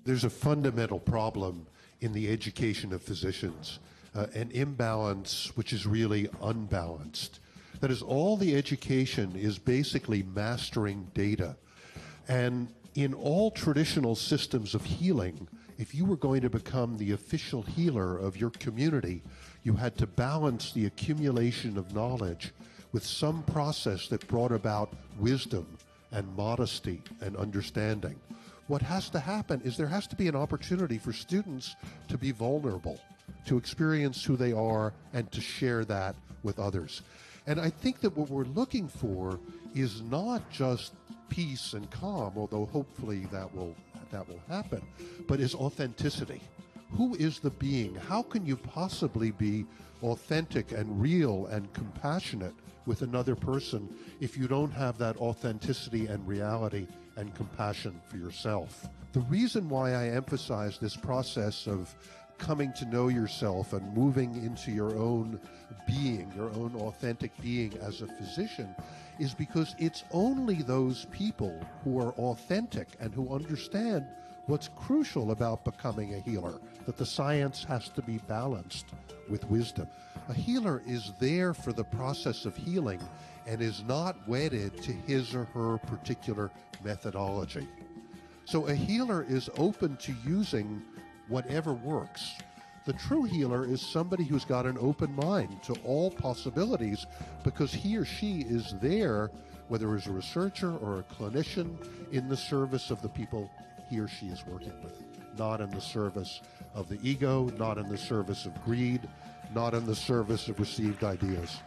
There's a fundamental problem in the education of physicians, an imbalance which is really unbalanced. That is, all the education is basically mastering data. And in all traditional systems of healing, if you were going to become the official healer of your community, you had to balance the accumulation of knowledge with some process that brought about wisdom and modesty and understanding. What has to happen is there has to be an opportunity for students to be vulnerable, to experience who they are, and to share that with others. And I think that what we're looking for is not just peace and calm, although hopefully that will happen, but is authenticity. Who is the being? How can you possibly be authentic and real and compassionate with another person if you don't have that authenticity and reality and compassion for yourself? The reason why I emphasize this process of coming to know yourself and moving into your own being, your own authentic being as a physician, is because it's only those people who are authentic and who understand what's crucial about becoming a healer, that the science has to be balanced with wisdom. A healer is there for the process of healing and is not wedded to his or her particular methodology. So a healer is open to using whatever works. The true healer is somebody who's got an open mind to all possibilities because he or she is there, whether as a researcher or a clinician, in the service of the people he or she is working with, not in the service of the ego, not in the service of greed, not in the service of received ideas.